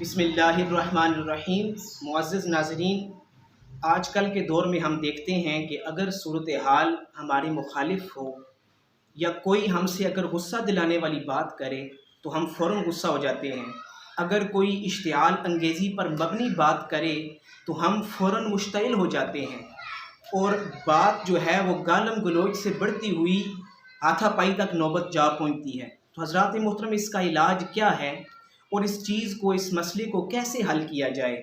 بسم اللہ الرحمن الرحیم۔ معزز ناظرین، آج کل کے دور میں ہم دیکھتے ہیں کہ اگر صورتحال ہماری مخالف ہو یا کوئی ہم سے اگر غصہ دلانے والی بات کرے تو ہم فوراً غصہ ہو جاتے ہیں۔ اگر کوئی اشتعال انگیزی پر مبنی بات کرے تو ہم فوراً مشتعل ہو جاتے ہیں اور بات جو ہے وہ گالم گلوچ سے بڑھتی ہوئی ہاتھا پائی تک نوبت جا پہنچتی ہے۔ تو حضرات محترم، اس کا علاج کیا ہے اور اس چیز کو، اس مسئلے کو کیسے حل کیا جائے؟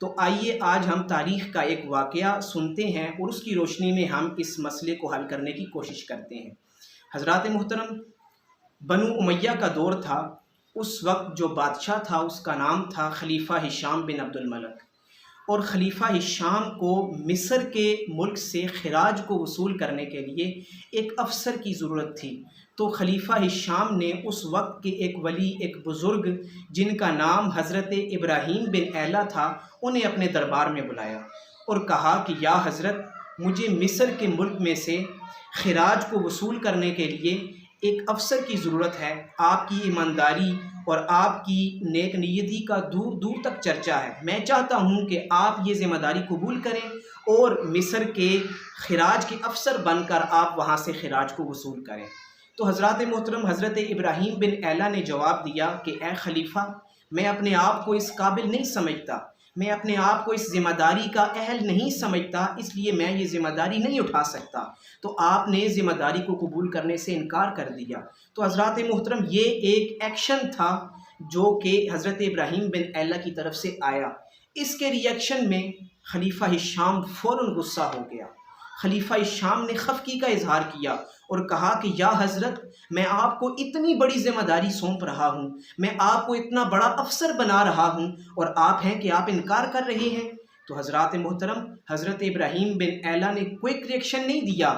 تو آئیے آج ہم تاریخ کا ایک واقعہ سنتے ہیں اور اس کی روشنی میں ہم اس مسئلے کو حل کرنے کی کوشش کرتے ہیں۔ حضرات محترم، بنو امیہ کا دور تھا۔ اس وقت جو بادشاہ تھا اس کا نام تھا خلیفہ ہشام بن عبد الملک، اور خلیفہ ہشام کو مصر کے ملک سے خراج کو وصول کرنے کے لیے ایک افسر کی ضرورت تھی۔ تو خلیفہ ہشام نے اس وقت کے ایک ولی، ایک بزرگ جن کا نام حضرت ابراہیم بن ایلہ تھا، انہیں اپنے دربار میں بلایا اور کہا کہ یا حضرت، مجھے مصر کے ملک میں سے خراج کو وصول کرنے کے لیے ایک افسر کی ضرورت ہے۔ آپ کی ایمانداری اور آپ کی نیک نیتی کا دور دور تک چرچا ہے۔ میں چاہتا ہوں کہ آپ یہ ذمہ داری قبول کریں اور مصر کے خراج کے افسر بن کر آپ وہاں سے خراج کو وصول کریں۔ تو حضرات محترم، حضرت ابراہیم بن ایلہ نے جواب دیا کہ اے خلیفہ، میں اپنے آپ کو اس قابل نہیں سمجھتا، میں اپنے آپ کو اس ذمہ داری کا اہل نہیں سمجھتا، اس لیے میں یہ ذمہ داری نہیں اٹھا سکتا۔ تو آپ نے ذمہ داری کو قبول کرنے سے انکار کر دیا۔ تو حضرات محترم، یہ ایک ایکشن تھا جو کہ حضرت ابراہیم بن ایلہ کی طرف سے آیا۔ اس کے ریئیکشن میں خلیفہ ہشام فوراً غصہ ہو گیا۔ خلیفہ ہشام نے خفگی کا اظہار کیا اور کہا کہ یا حضرت، میں آپ کو اتنی بڑی ذمہ داری سونپ رہا ہوں، میں آپ کو اتنا بڑا افسر بنا رہا ہوں اور آپ ہیں کہ آپ انکار کر رہے ہیں۔ تو حضرات محترم، حضرت ابراہیم بن ایلہ نے کوئک ریئیکشن نہیں دیا۔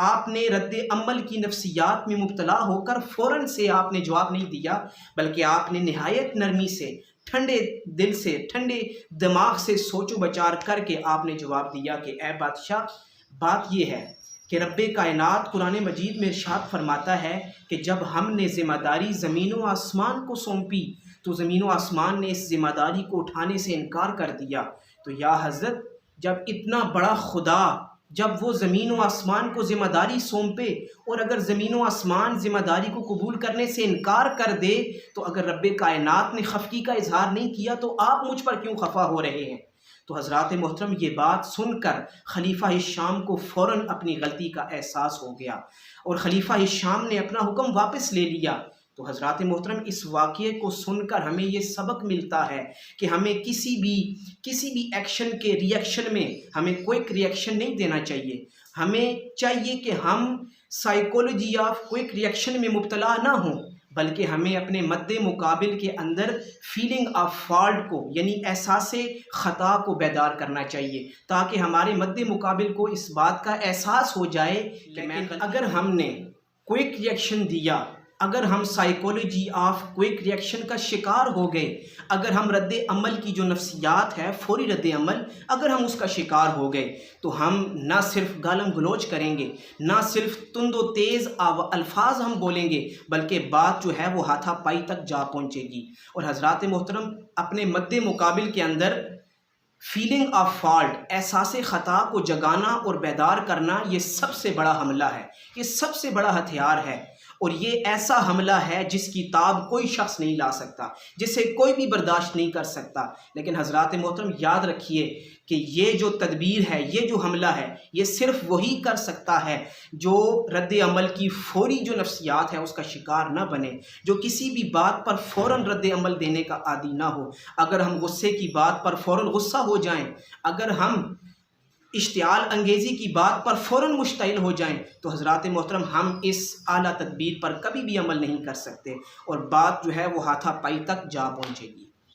آپ نے رد عمل کی نفسیات میں مبتلا ہو کر فوراً سے آپ نے جواب نہیں دیا، بلکہ آپ نے نہایت نرمی سے، ٹھنڈے دل سے، ٹھنڈے دماغ سے سوچ و بچار کر کے آپ نے جواب دیا کہ اے بادشاہ، بات یہ ہے کہ رب کائنات قرآن مجید میں ارشاد فرماتا ہے کہ جب ہم نے ذمہ داری زمین و آسمان کو سونپی تو زمین و آسمان نے اس ذمہ داری کو اٹھانے سے انکار کر دیا۔ تو یا حضرت، جب اتنا بڑا خدا، جب وہ زمین و آسمان کو ذمہ داری سونپے اور اگر زمین و آسمان ذمہ داری کو قبول کرنے سے انکار کر دے، تو اگر رب کائنات نے خفگی کا اظہار نہیں کیا تو آپ مجھ پر کیوں خفا ہو رہے ہیں؟ تو حضرات محترم، یہ بات سن کر خلیفہ ہشام کو فوراً اپنی غلطی کا احساس ہو گیا اور خلیفہ ہشام نے اپنا حکم واپس لے لیا۔ تو حضرات محترم، اس واقعے کو سن کر ہمیں یہ سبق ملتا ہے کہ ہمیں کسی بھی ایکشن کے ریئیکشن میں ہمیں کوئک ریئیکشن نہیں دینا چاہیے۔ ہمیں چاہیے کہ ہم سائیکولوجی آف کوئک ریئیکشن میں مبتلا نہ ہوں، بلکہ ہمیں اپنے مد مقابل کے اندر فیلنگ آف فالٹ کو، یعنی احساس خطا کو بیدار کرنا چاہیے، تاکہ ہمارے مد مقابل کو اس بات کا احساس ہو جائے کہ اگر ہم نے کوئک ریئیکشن دیا، اگر ہم سائیکولوجی آف کوئک ریئیکشن کا شکار ہو گئے، اگر ہم رد عمل کی جو نفسیات ہے، فوری رد عمل، اگر ہم اس کا شکار ہو گئے تو ہم نہ صرف گالم گلوچ کریں گے، نہ صرف تند و تیز الفاظ ہم بولیں گے، بلکہ بات جو ہے وہ ہاتھا پائی تک جا پہنچے گی۔ اور حضرات محترم، اپنے مد مقابل کے اندر فیلنگ آف فالٹ، احساس خطا کو جگانا اور بیدار کرنا، یہ سب سے بڑا حملہ ہے، یہ سب سے بڑا ہتھیار ہے، اور یہ ایسا حملہ ہے جس کی تاب کوئی شخص نہیں لا سکتا، جسے کوئی بھی برداشت نہیں کر سکتا۔ لیکن حضرات محترم، یاد رکھیے کہ یہ جو تدبیر ہے، یہ جو حملہ ہے، یہ صرف وہی کر سکتا ہے جو رد عمل کی فوری جو نفسیات ہے اس کا شکار نہ بنے، جو کسی بھی بات پر فوراً رد عمل دینے کا عادی نہ ہو۔ اگر ہم غصے کی بات پر فوراً غصہ ہو جائیں، اگر ہم اشتعال انگیزی کی بات پر فوراً مشتعل ہو جائیں، تو حضرات محترم، ہم اس اعلیٰ تدبیر پر کبھی بھی عمل نہیں کر سکتے اور بات جو ہے وہ ہاتھا پائی تک جا پہنچے گی۔